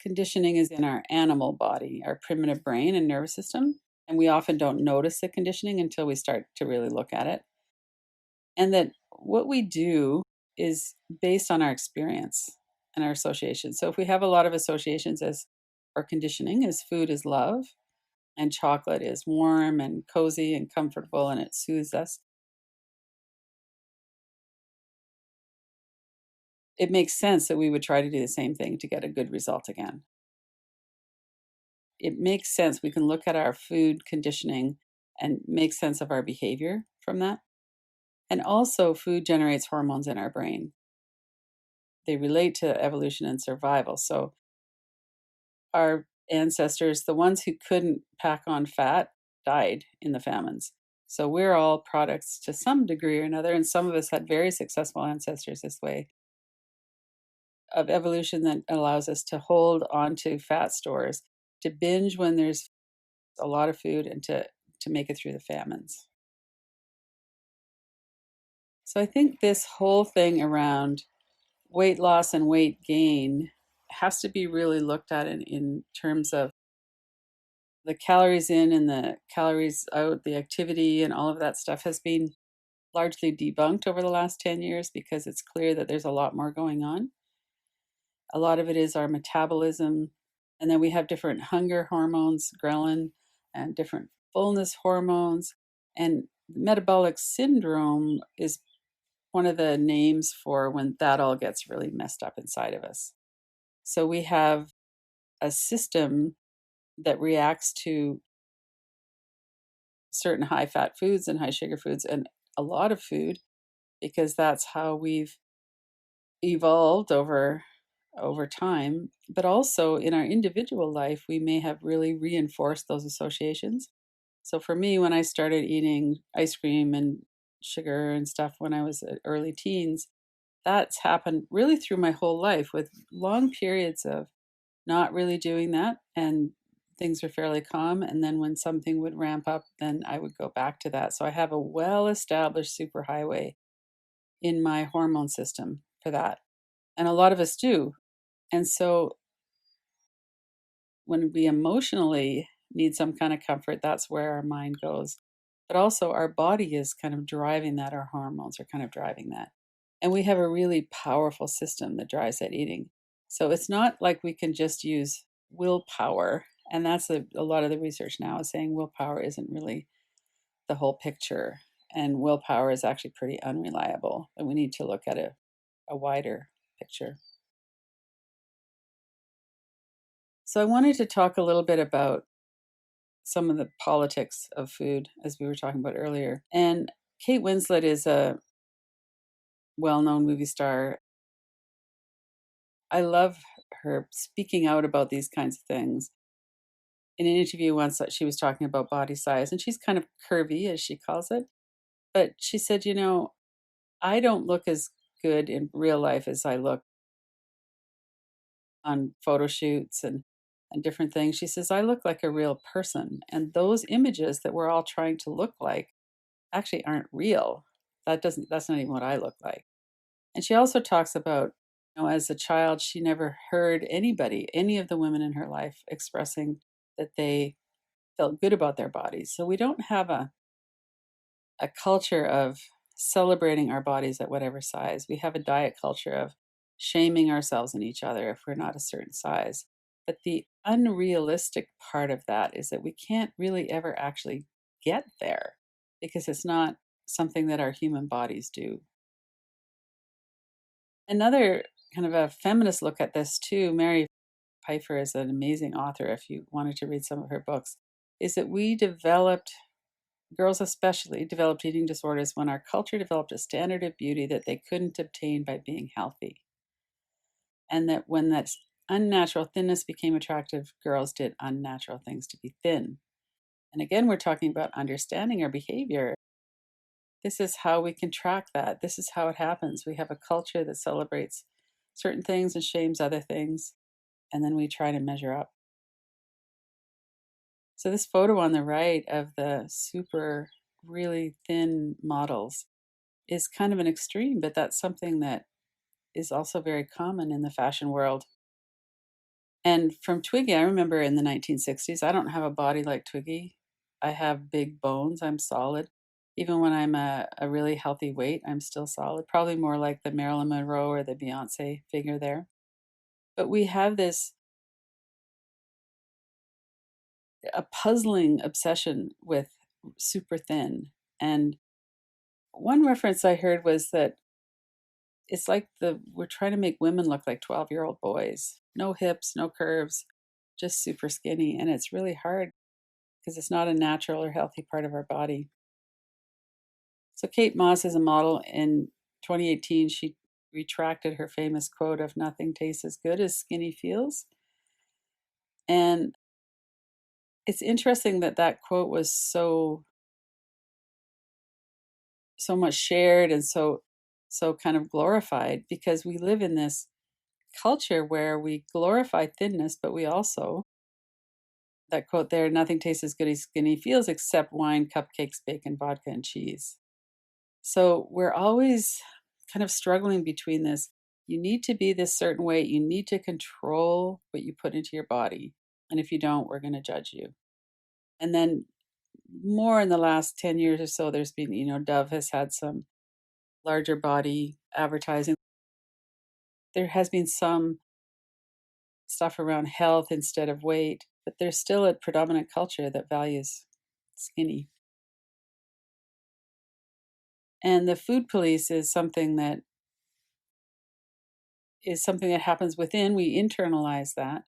conditioning is in our animal body, our primitive brain and nervous system. And we often don't notice the conditioning until we start to really look at it. And that what we do is based on our experience and our associations. So if we have a lot of associations as our conditioning is food is love and chocolate is warm and cozy and comfortable and it soothes us, it makes sense that we would try to do the same thing to get a good result again. It makes sense. We can look at our food conditioning and make sense of our behavior from that. And also, food generates hormones in our brain. They relate to evolution and survival. So, our ancestors, the ones who couldn't pack on fat, died in the famines. So, we're all products to some degree or another. And some of us had very successful ancestors this way of evolution that allows us to hold on to fat stores, to binge when there's a lot of food, and to make it through the famines. So I think this whole thing around weight loss and weight gain has to be really looked at in terms of the calories in and the calories out, the activity and all of that stuff has been largely debunked over the last 10 years because it's clear that there's a lot more going on. A lot of it is our metabolism. And then we have different hunger hormones, ghrelin, and different fullness hormones. And metabolic syndrome is one of the names for when that all gets really messed up inside of us. So we have a system that reacts to certain high fat foods and high sugar foods and a lot of food because that's how we've evolved over time. But also in our individual life, we may have really reinforced those associations. So for me, when I started eating ice cream and sugar and stuff when I was early teens, that's happened really through my whole life with long periods of not really doing that and things were fairly calm. And then when something would ramp up, then I would go back to that. So I have a well established superhighway in my hormone system for that. And a lot of us do. And so when we emotionally need some kind of comfort, that's where our mind goes. But also, our body is kind of driving that, our hormones are kind of driving that. And we have a really powerful system that drives that eating. So it's not like we can just use willpower. And that's a lot of the research now is saying willpower isn't really the whole picture. And willpower is actually pretty unreliable. And we need to look at a wider picture. So I wanted to talk a little bit about some of the politics of food, as we were talking about earlier. And Kate Winslet is a well-known movie star. I love her speaking out about these kinds of things. In an interview once, she was talking about body size, and she's kind of curvy, as she calls it. But she said, I don't look as good in real life as I look on photo shoots and different things. She says, I look like a real person. And those images that we're all trying to look like actually aren't real. That's not even what I look like. And she also talks about, as a child, she never heard any of the women in her life expressing that they felt good about their bodies. So we don't have a culture of celebrating our bodies at whatever size. We have a diet culture of shaming ourselves and each other if we're not a certain size. But the unrealistic part of that is that we can't really ever actually get there because it's not something that our human bodies do. Another kind of a feminist look at this too, Mary Pfeiffer is an amazing author if you wanted to read some of her books, is that girls especially developed eating disorders when our culture developed a standard of beauty that they couldn't obtain by being healthy. And that when that unnatural thinness became attractive, girls did unnatural things to be thin. And again, we're talking about understanding our behavior. This is how we can track that. This is how it happens. We have a culture that celebrates certain things and shames other things, and then we try to measure up. So this photo on the right of the super really thin models is kind of an extreme, but that's something that is also very common in the fashion world. And from Twiggy, I remember in the 1960s, I don't have a body like Twiggy. I have big bones. I'm solid. Even when I'm a really healthy weight, I'm still solid. Probably more like the Marilyn Monroe or the Beyonce figure there. But we have this a puzzling obsession with super thin. And one reference I heard was that it's like we're trying to make women look like 12-year-old boys. No hips, no curves, just super skinny. And it's really hard because it's not a natural or healthy part of our body. So Kate Moss is a model. In 2018, she retracted her famous quote of "Nothing tastes as good as skinny feels." And it's interesting that that quote was so much shared and so kind of glorified, because we live in this culture where we glorify thinness, but we also, that quote there, "Nothing tastes as good as skinny feels except wine, cupcakes, bacon, vodka, and cheese." So we're always kind of struggling between this. You need to be this certain weight. You need to control what you put into your body. And if you don't, we're going to judge you. And then more in the last 10 years or so, there's been, Dove has had some larger body advertising. There has been some stuff around health instead of weight, but there's still a predominant culture that values skinny. And the food police is something that happens within. We internalize that,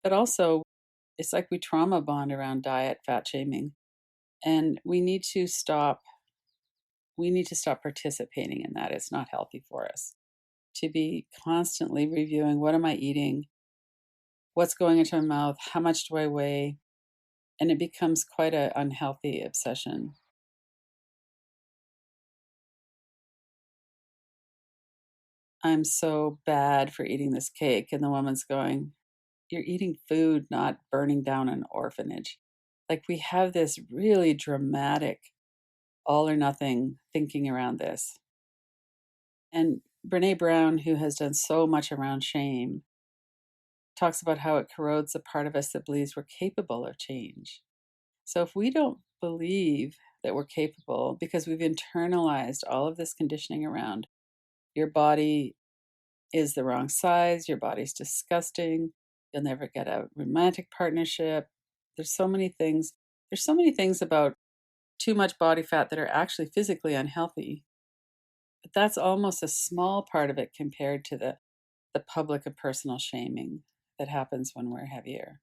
but also it's like we trauma bond around diet, fat shaming, and we need to stop participating in that. It's not healthy for us to be constantly reviewing, what am I eating, what's going into my mouth, how much do I weigh, and it becomes quite an unhealthy obsession. I'm so bad for eating this cake, and the woman's going, you're eating food, not burning down an orphanage. Like, we have this really dramatic all or nothing thinking around this. And Brene Brown, who has done so much around shame, talks about how it corrodes the part of us that believes we're capable of change. So if we don't believe that we're capable, because we've internalized all of this conditioning around your body is the wrong size, your body's disgusting, you'll never get a romantic partnership. There's so many things. There's so many things about too much body fat that are actually physically unhealthy. But that's almost a small part of it compared to the public and personal shaming that happens when we're heavier.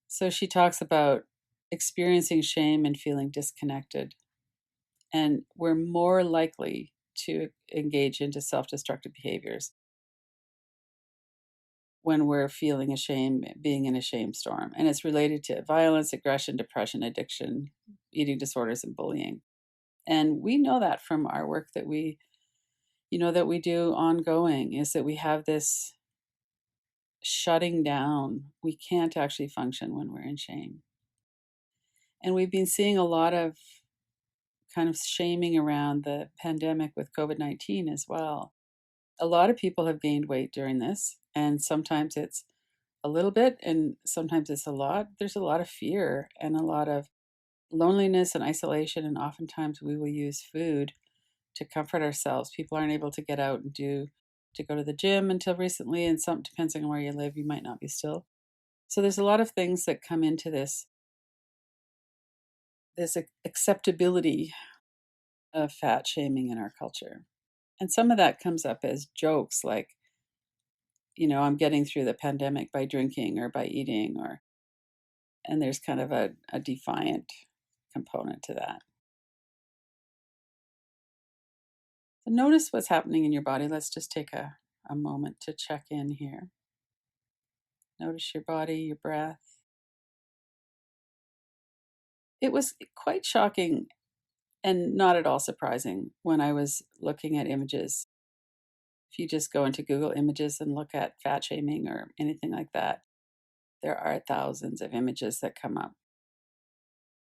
So she talks about experiencing shame and feeling disconnected. And we're more likely to engage into self destructive behaviors when we're feeling ashamed, being in a shame storm. And it's related to violence, aggression, depression, addiction, eating disorders, and bullying. And we know that from our work that we do ongoing, is that we have this shutting down. We can't actually function when we're in shame. And we've been seeing a lot of kind of shaming around the pandemic with COVID-19 as well. A lot of people have gained weight during this, and sometimes it's a little bit and sometimes it's a lot. There's a lot of fear and a lot of loneliness and isolation, and oftentimes we will use food to comfort ourselves. People aren't able to get out and go to the gym until recently, and some, depending on where you live, you might not be still. So there's a lot of things that come into this acceptability of fat shaming in our culture. And some of that comes up as jokes like, I'm getting through the pandemic by drinking or by eating, and there's kind of a defiant component to that. So notice what's happening in your body. Let's just take a moment to check in here. Notice your body, your breath. It was quite shocking and not at all surprising when I was looking at images. If you just go into Google Images and look at fat shaming or anything like that, there are thousands of images that come up.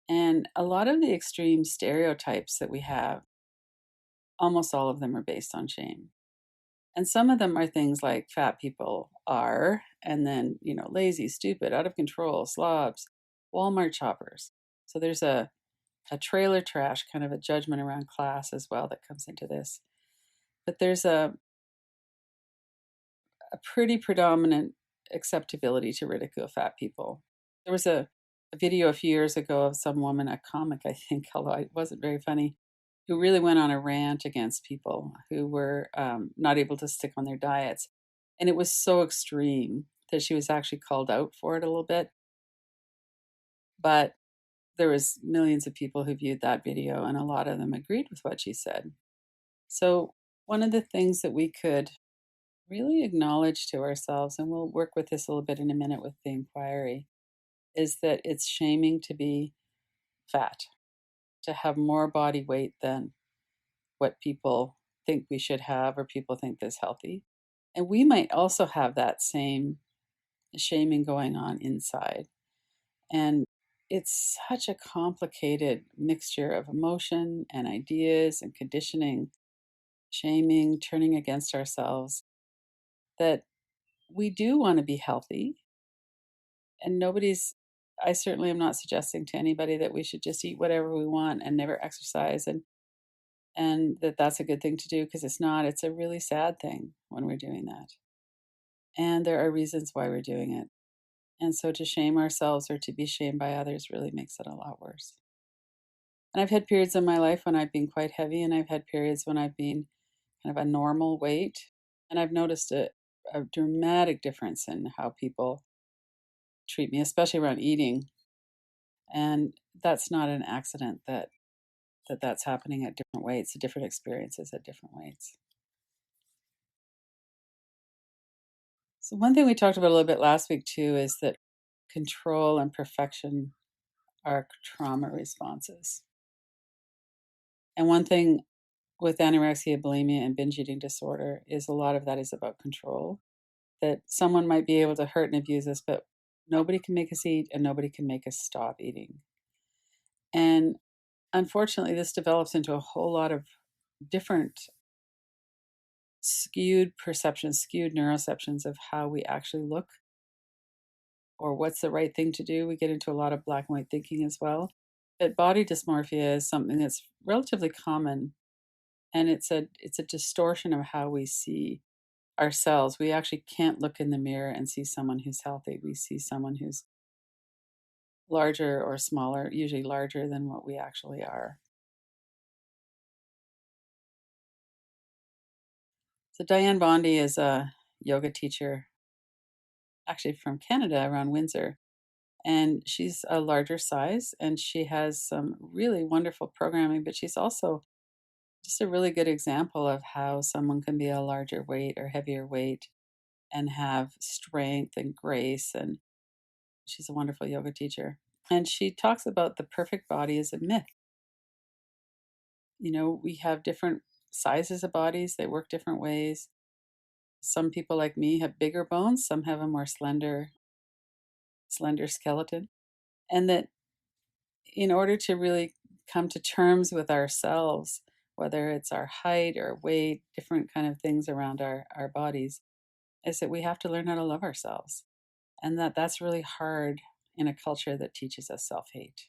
And a lot of the extreme stereotypes that we have, almost all of them are based on shame. And some of them are things like fat people are, and then, lazy, stupid, out of control, slobs, Walmart shoppers. So there's a trailer trash kind of a judgment around class as well that comes into this. But there's a pretty predominant acceptability to ridicule fat people. There was a video a few years ago of some woman, a comic, I think, although it wasn't very funny, who really went on a rant against people who were not able to stick on their diets. And it was so extreme that she was actually called out for it a little bit. But there was millions of people who viewed that video, and a lot of them agreed with what she said. So one of the things that we could really acknowledge to ourselves, and we'll work with this a little bit in a minute with the inquiry, is that it's shaming to be fat, to have more body weight than what people think we should have or people think is healthy. And we might also have that same shaming going on inside. And it's such a complicated mixture of emotion and ideas and conditioning, shaming, turning against ourselves, that we do want to be healthy. And I certainly am not suggesting to anybody that we should just eat whatever we want and never exercise, and that's a good thing to do, because it's not. It's a really sad thing when we're doing that. And there are reasons why we're doing it. And so to shame ourselves or to be shamed by others really makes it a lot worse. And I've had periods in my life when I've been quite heavy, and I've had periods when I've been kind of a normal weight. And I've noticed a dramatic difference in how people treat me, especially around eating. And that's not an accident that's happening at different weights, different experiences at different weights. So one thing we talked about a little bit last week too is that control and perfection are trauma responses. And one thing with anorexia, bulimia, and binge eating disorder is a lot of that is about control. That someone might be able to hurt and abuse us, but nobody can make us eat and nobody can make us stop eating. And unfortunately, this develops into a whole lot of different skewed perceptions, skewed neuroceptions of how we actually look or what's the right thing to do. We get into a lot of black and white thinking as well. But body dysmorphia is something that's relatively common, and it's a distortion of how we see ourselves. We actually can't look in the mirror and see someone who's healthy. We see someone who's larger or smaller, usually larger than what we actually are. So Dianne Bondy is a yoga teacher, actually from Canada, around Windsor. And she's a larger size, and she has some really wonderful programming, but she's also just a really good example of how someone can be a larger weight or heavier weight and have strength and grace. And she's a wonderful yoga teacher. And she talks about the perfect body as a myth. We have different sizes of bodies, they work different ways. Some people like me have bigger bones, some have a more slender skeleton. And that in order to really come to terms with ourselves, whether it's our height or weight, different kind of things around our bodies, is that we have to learn how to love ourselves. And that's really hard in a culture that teaches us self-hate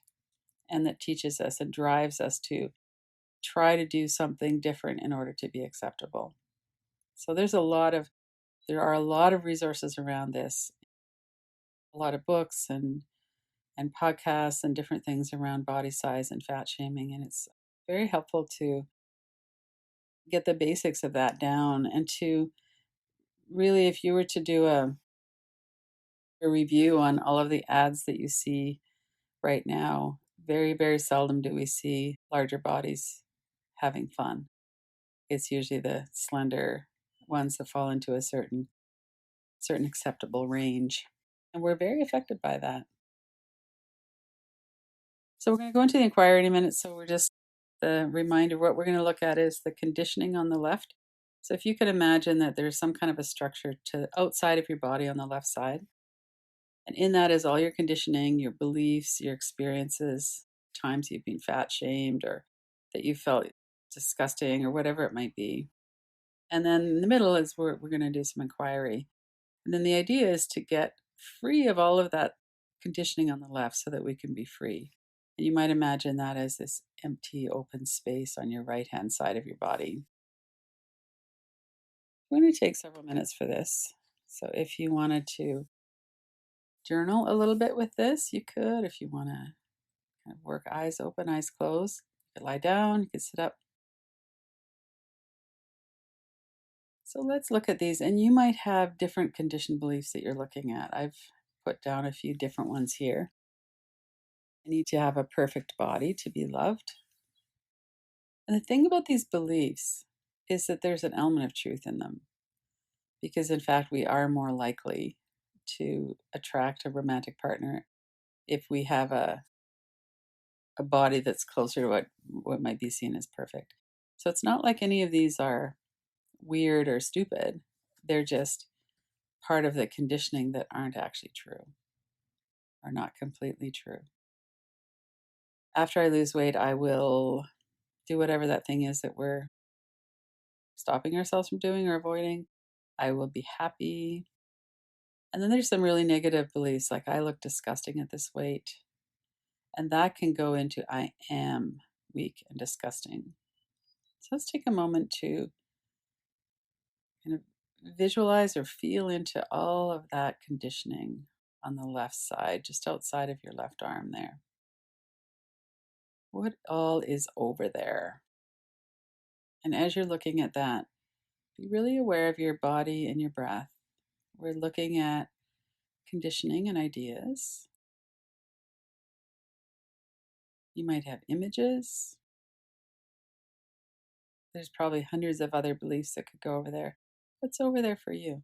and that teaches us and drives us to try to do something different in order to be acceptable. So there are a lot of resources around this, a lot of books and podcasts and different things around body size and fat shaming. And it's very helpful to get the basics of that down and to really, if you were to do a review on all of the ads that you see right now, very, very seldom do we see larger bodies having fun. It's usually the slender ones that fall into a certain acceptable range. And we're very affected by that. So we're going to go into the inquiry in a minute. So we're just the reminder, what we're going to look at is the conditioning on the left. So if you could imagine that there's some kind of a structure to outside of your body on the left side. And in that is all your conditioning, your beliefs, your experiences, times you've been fat shamed or that you felt disgusting or whatever it might be. And then in the middle is where we're going to do some inquiry. And then the idea is to get free of all of that conditioning on the left so that we can be free. And you might imagine that as this empty, open space on your right hand side of your body. We're going to take several minutes for this. So if you wanted to journal a little bit with this, you could. If you want to kind of work eyes open, eyes closed, you could lie down, you could sit up. So let's look at these. And you might have different conditioned beliefs that you're looking at. I've put down a few different ones here. I need to have a perfect body to be loved. And the thing about these beliefs is that there's an element of truth in them. Because in fact, we are more likely to attract a romantic partner if we have a body that's closer to what might be seen as perfect. So it's not like any of these are weird or stupid. They're just part of the conditioning that aren't actually true, are not completely true. After I lose weight, I will do whatever that thing is that we're stopping ourselves from doing or avoiding. I will be happy. And then there's some really negative beliefs like I look disgusting at this weight. And that can go into I am weak and disgusting. So let's take a moment to kind of visualize or feel into all of that conditioning on the left side, just outside of your left arm there. What all is over there? And as you're looking at that, be really aware of your body and your breath. We're looking at conditioning and ideas. You might have images. There's probably hundreds of other beliefs that could go over there. What's over there for you?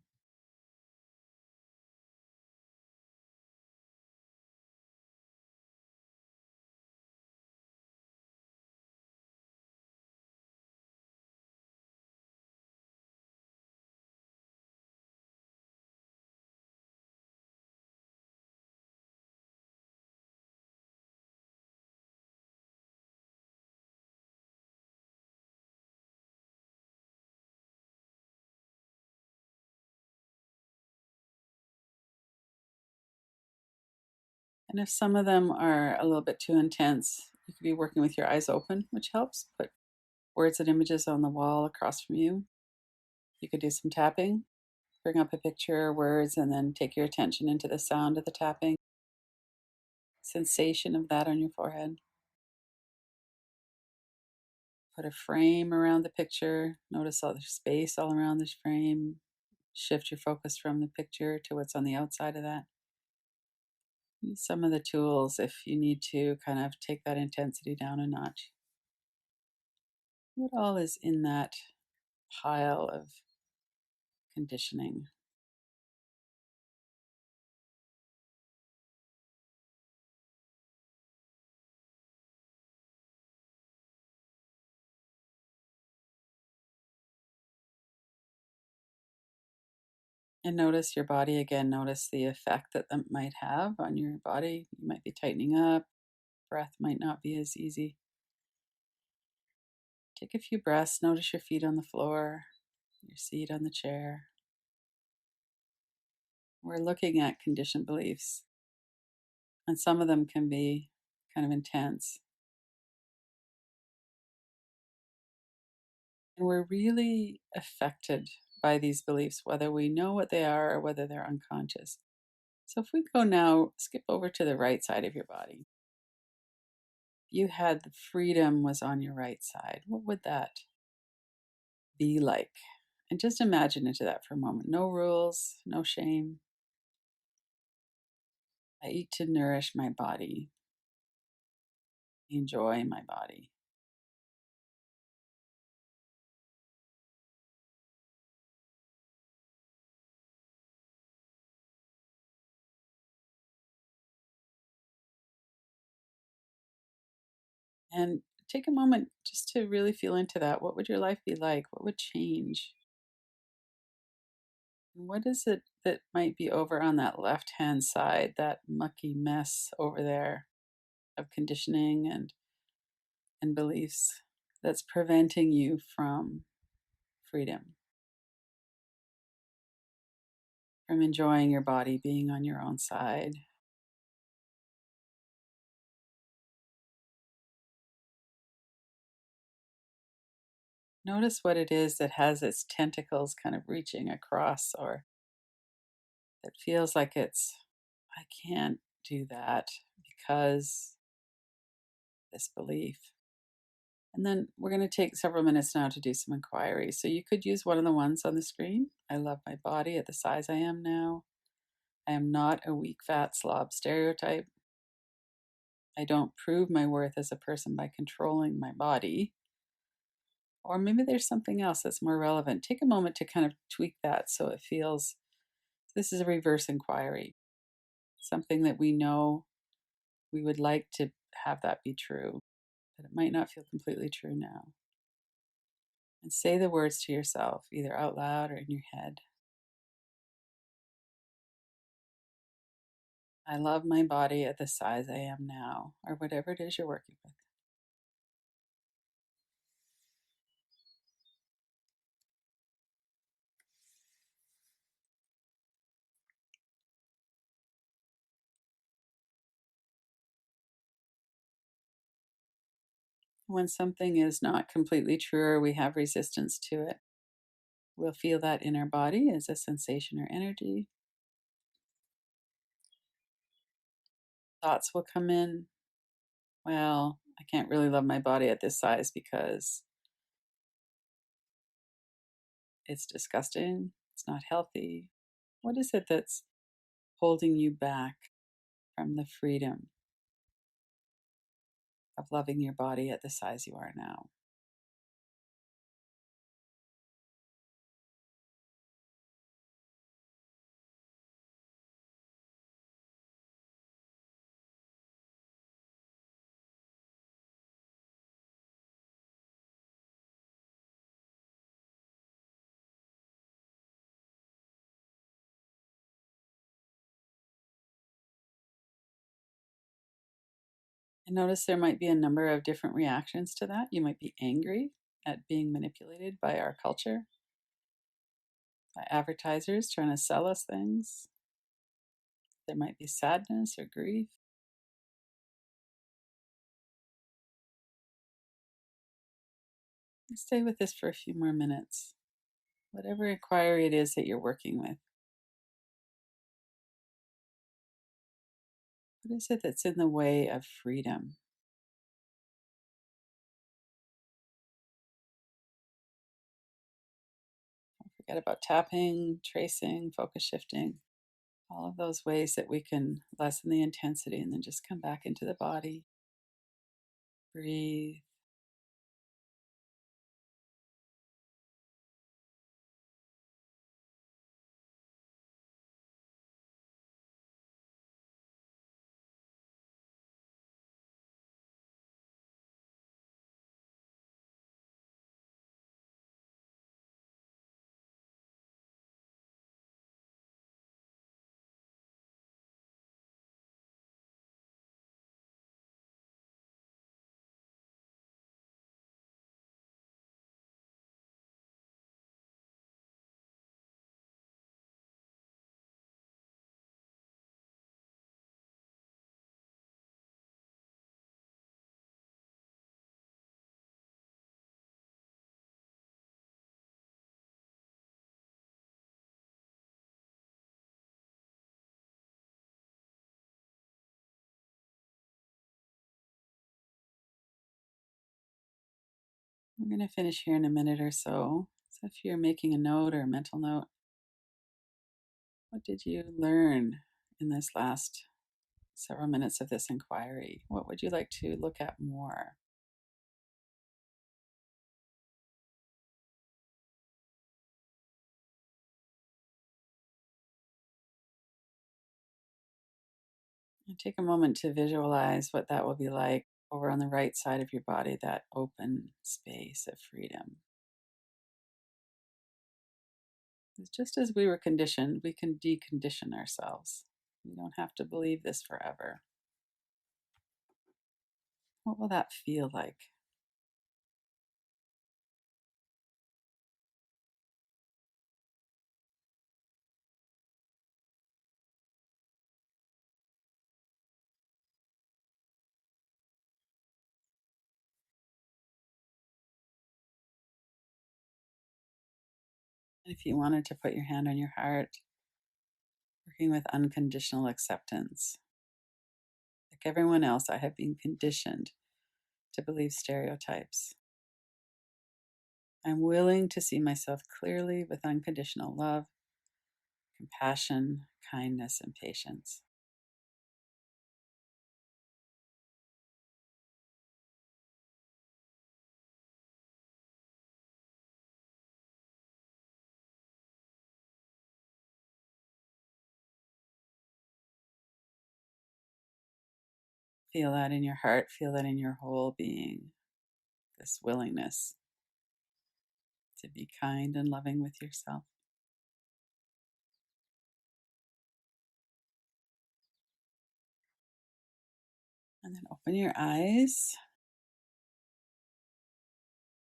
And if some of them are a little bit too intense, you could be working with your eyes open, which helps. Put words and images on the wall across from you. You could do some tapping, bring up a picture, words, and then take your attention into the sound of the tapping, sensation of that on your forehead. Put a frame around the picture. Notice all the space all around this frame. Shift your focus from the picture to what's on the outside of that. Use some of the tools if you need to kind of take that intensity down a notch. What all is in that pile of conditioning? And notice your body again. Notice the effect that that might have on your body. You might be tightening up. Breath might not be as easy. Take a few breaths. Notice your feet on the floor, your seat on the chair. We're looking at conditioned beliefs, and some of them can be kind of intense. And we're really affected by these beliefs, whether we know what they are or whether they're unconscious. So if we go now, skip over to the right side of your body. You had the freedom was on your right side. What would that be like? And just imagine into that for a moment. No rules, no shame. I eat to nourish my body, enjoy my body. And take a moment just to really feel into that. What would your life be like? What would change? What is it that might be over on that left hand side, that mucky mess over there of conditioning and beliefs that's preventing you from freedom? from enjoying your body being on your own side. Notice what it is that has its tentacles kind of reaching across, or it feels like I can't do that because this belief. And then we're going to take several minutes now to do some inquiry. So you could use one of the ones on the screen. I love my body at the size I am now. I am not a weak, fat slob stereotype. I don't prove my worth as a person by controlling my body. Or maybe there's something else that's more relevant. Take a moment to kind of tweak that so it feels this is a reverse inquiry, something that we know we would like to have that be true, but it might not feel completely true now. And say the words to yourself, either out loud or in your head. I love my body at the size I am now, or whatever it is you're working with. When something is not completely true or we have resistance to it, we'll feel that in our body as a sensation or energy. Thoughts will come in. Well, I can't really love my body at this size because it's disgusting. It's not healthy. What is it that's holding you back from the freedom of loving your body at the size you are now? And notice there might be a number of different reactions to that. You might be angry at being manipulated by our culture, by advertisers trying to sell us things. There might be sadness or grief. Stay with this for a few more minutes. Whatever inquiry it is that you're working with, what is it that's in the way of freedom? Don't forget about tapping, tracing, focus shifting, all of those ways that we can lessen the intensity and then just come back into the body. Breathe. We're going to finish here in a minute or so. So if you're making a note or a mental note, what did you learn in this last several minutes of this inquiry? What would you like to look at more? And take a moment to visualize what that will be like over on the right side of your body, that open space of freedom. It's just as we were conditioned, we can decondition ourselves. We don't have to believe this forever. What will that feel like? If you wanted to put your hand on your heart, working with unconditional acceptance. Like everyone else, I have been conditioned to believe stereotypes. I'm willing to see myself clearly with unconditional love, compassion, kindness, and patience. Feel that in your heart, feel that in your whole being, this willingness to be kind and loving with yourself. And then open your eyes.